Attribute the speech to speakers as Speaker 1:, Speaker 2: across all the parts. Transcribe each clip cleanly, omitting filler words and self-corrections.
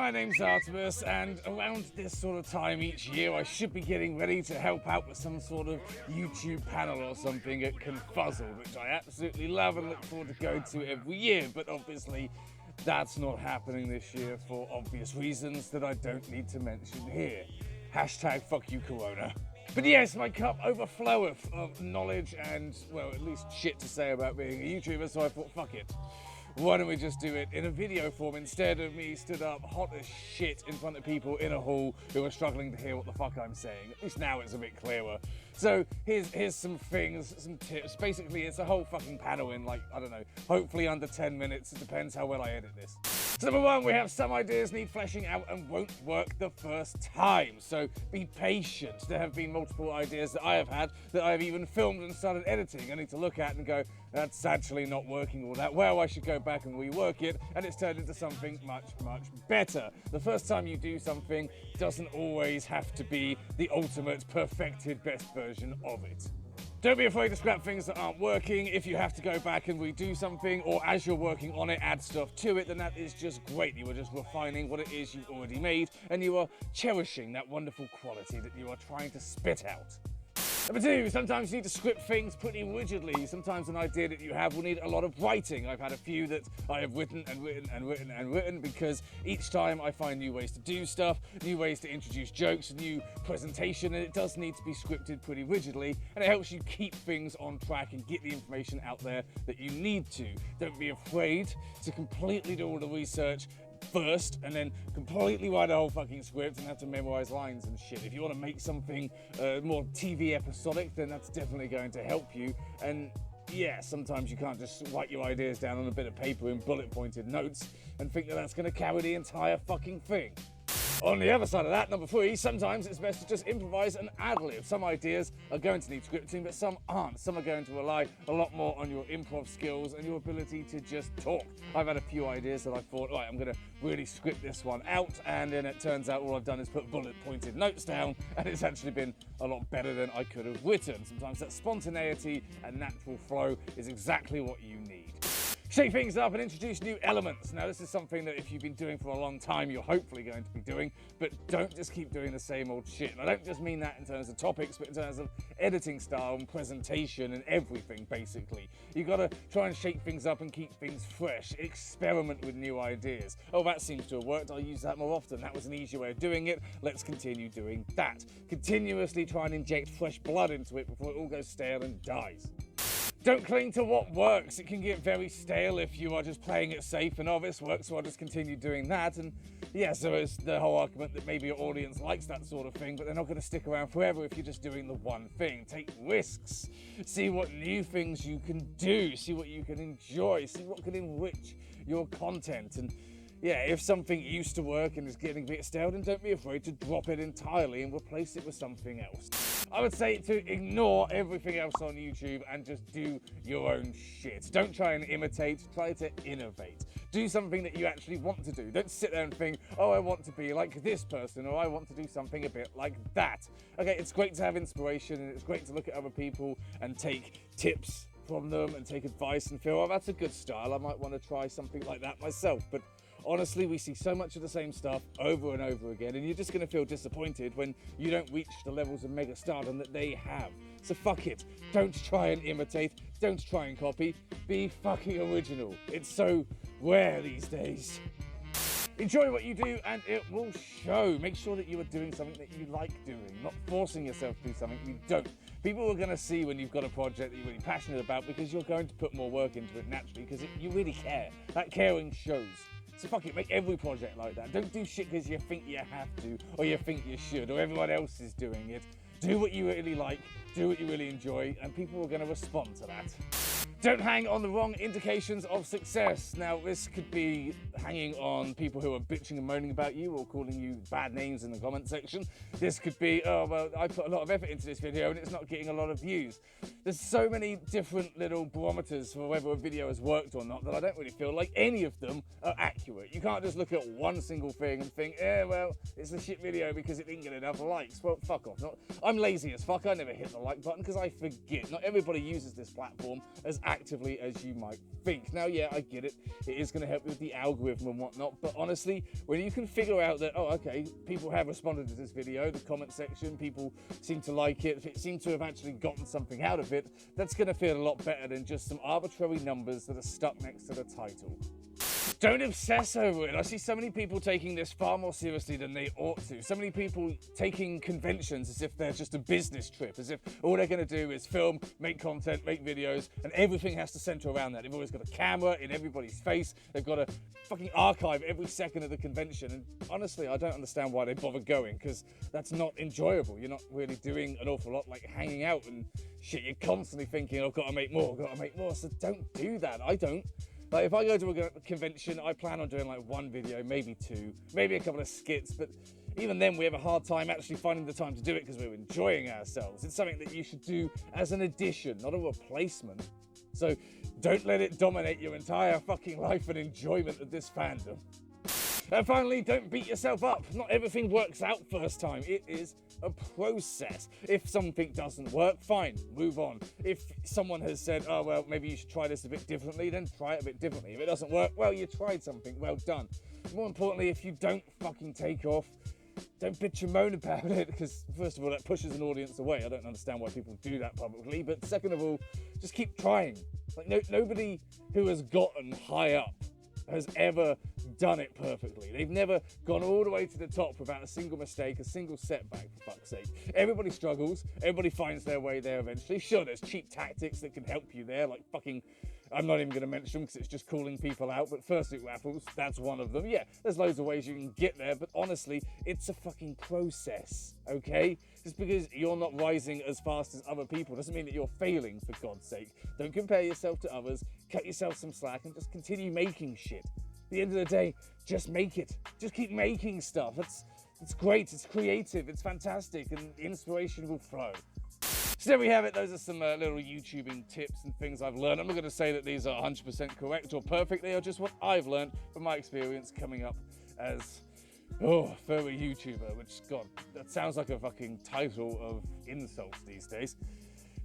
Speaker 1: My name's Artemis, and around this sort of time each year I should be getting ready to help out with some sort of YouTube panel or something at Confuzzle, which I absolutely love and look forward to going to every year, but obviously that's not happening this year for obvious reasons that I don't need to mention here. Hashtag fuck you Corona. But yes, my cup overfloweth of knowledge and, well, at least shit to say about being a YouTuber, so I thought, fuck it. Why don't we just do it in a video form instead of me stood up hot as shit in front of people in a hall who are struggling to hear what the fuck I'm saying. At least now it's a bit clearer. So here's some things, some tips. Basically, it's a whole fucking panel in like, I don't know, hopefully under 10 minutes. It depends how well I edit this. So number one, we have some ideas need fleshing out and won't work the first time. So be patient. There have been multiple ideas that I have had that I have even filmed and started editing. I need to look at and go, that's actually not working all that well. I should go back and rework it, and it's turned into something much, much better. The first time you do something doesn't always have to be the ultimate, perfected, best version of it. Don't be afraid to scrap things that aren't working. If you have to go back and redo something, or as you're working on it, add stuff to it, then that is just great. You are just refining what it is you've already made, and you are cherishing that wonderful quality that you are trying to spit out. Number two, sometimes you need to script things pretty rigidly. Sometimes an idea that you have will need a lot of writing. I've had a few that I have written and written and written and written because each time I find new ways to do stuff, new ways to introduce jokes, new presentation, and it does need to be scripted pretty rigidly, and it helps you keep things on track and get the information out there that you need to. Don't be afraid to completely do all the research first and then completely write a whole fucking script and have to memorize lines and shit. If you want to make something more TV episodic, then that's definitely going to help you. And yeah, sometimes you can't just write your ideas down on a bit of paper in bullet pointed notes and think that that's going to carry the entire fucking thing. On the other side of that, number three, sometimes it's best to just improvise and ad-lib. Some ideas are going to need scripting, but some aren't. Some are going to rely a lot more on your improv skills and your ability to just talk. I've had a few ideas that I thought, right, I'm going to really script this one out, and then it turns out all I've done is put bullet-pointed notes down, and it's actually been a lot better than I could have written. Sometimes that spontaneity and natural flow is exactly what you need. Shake things up and introduce new elements. Now, this is something that if you've been doing for a long time, you're hopefully going to be doing, but don't just keep doing the same old shit. And I don't just mean that in terms of topics, but in terms of editing style and presentation and everything, basically. You've got to try and shake things up and keep things fresh. Experiment with new ideas. Oh, that seems to have worked. I'll use that more often. That was an easier way of doing it. Let's continue doing that. Continuously try and inject fresh blood into it before it all goes stale and dies. Don't cling to what works. It can get very stale if you are just playing it safe and, oh, this works, so I'll just continue doing that. And yeah, so it's the whole argument that maybe your audience likes that sort of thing, but they're not going to stick around forever if you're just doing the one thing. Take risks. See what new things you can do. See what you can enjoy. See what can enrich your content. And yeah, if something used to work and is getting a bit stale, then don't be afraid to drop it entirely and replace it with something else. I would say to ignore everything else on YouTube and just do your own shit. Don't try and imitate, try to innovate. Do something that you actually want to do. Don't sit there and think, oh, I want to be like this person, or I want to do something a bit like that. Okay, it's great to have inspiration, and it's great to look at other people and take tips from them and take advice and feel, oh, that's a good style. I might want to try something like that myself. But honestly, we see so much of the same stuff over and over again, and you're just going to feel disappointed when you don't reach the levels of mega stardom that they have. So fuck it. Don't try and imitate. Don't try and copy. Be fucking original. It's so rare these days. Enjoy what you do and it will show. Make sure that you are doing something that you like doing, not forcing yourself to do something you don't. People are going to see when you've got a project that you're really passionate about because you're going to put more work into it naturally because you really care. That caring shows. So fuck it, make every project like that. Don't do shit because you think you have to, or you think you should, or everyone else is doing it. Do what you really like, do what you really enjoy, and people are going to respond to that. Don't hang on the wrong indications of success. Now, this could be hanging on people who are bitching and moaning about you or calling you bad names in the comment section. This could be, oh, well, I put a lot of effort into this video and it's not getting a lot of views. There's so many different little barometers for whether a video has worked or not that I don't really feel like any of them are accurate. You can't just look at one single thing and think, yeah, well, it's a shit video because it didn't get enough likes. Well, fuck off. I'm lazy as fuck. I never hit the like button because I forget. Not everybody uses this platform as actively as you might think. Now, yeah, I get it. It is going to help you with the algorithm and whatnot, but honestly, when you can figure out that, oh, okay, people have responded to this video, the comment section, people seem to like it seem to have actually gotten something out of it, that's going to feel a lot better than just some arbitrary numbers that are stuck next to the title. Don't obsess over it. I see so many people taking this far more seriously than they ought to. So many people taking conventions as if they're just a business trip, as if all they're going to do is film, make content, make videos, and everything has to center around that. They've always got a camera in everybody's face. They've got to fucking archive every second of the convention. And honestly, I don't understand why they bother going, because that's not enjoyable. You're not really doing an awful lot like hanging out and shit. You're constantly thinking, I've got to make more, got to make more. So don't do that. I don't. Like, if I go to a convention, I plan on doing like one video, maybe two, maybe a couple of skits, but even then we have a hard time actually finding the time to do it because we're enjoying ourselves. It's something that you should do as an addition, not a replacement. So don't let it dominate your entire fucking life and enjoyment of this fandom. And finally, don't beat yourself up. Not everything works out first time. It is a process. If something doesn't work, fine, move on. If someone has said, oh, well, maybe you should try this a bit differently, then try it a bit differently. If it doesn't work, well, you tried something, well done. More importantly, if you don't fucking take off, don't bitch and moan about it, because first of all, that pushes an audience away. I don't understand why people do that publicly, but second of all, just keep trying. Like, nobody who has gotten high up has ever done it perfectly. They've never gone all the way to the top without a single mistake, a single setback, for fuck's sake. Everybody struggles, everybody finds their way there eventually. Sure, there's cheap tactics that can help you there, like fucking, I'm not even going to mention them because it's just calling people out, but fursuit raffles, that's one of them. Yeah, there's loads of ways you can get there, but honestly, it's a fucking process, okay? Just because you're not rising as fast as other people doesn't mean that you're failing, for God's sake. Don't compare yourself to others, cut yourself some slack, and just continue making shit. At the end of the day, just make it. Just keep making stuff. It's great, it's creative, it's fantastic, and inspiration will flow. So there we have it. Those are some little YouTubing tips and things I've learned. I'm not going to say that these are 100% correct or perfect. They are just what I've learned from my experience coming up as, furry YouTuber, which, God, that sounds like a fucking title of insults these days.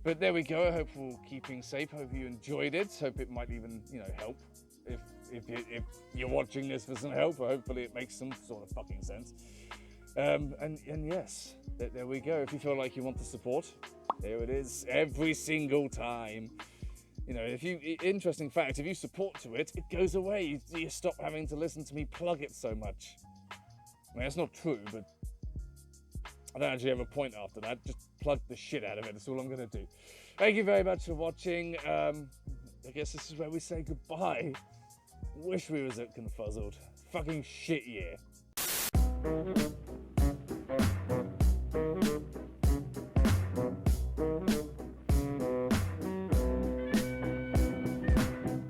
Speaker 1: But there we go. I hope we're all keeping safe. Hope you enjoyed it. Hope it might even, help. If you're watching this for some help, hopefully it makes some sort of fucking sense. And yes, there we go. If you feel like you want the support, there it is, every single time. Interesting fact, if you support to it, it goes away. You stop having to listen to me plug it so much. I mean, that's not true, but I don't actually have a point after that. Just plug the shit out of it. That's all I'm going to do. Thank you very much for watching. I guess this is where we say goodbye. Wish we was at Confuzzled. Fucking shit year.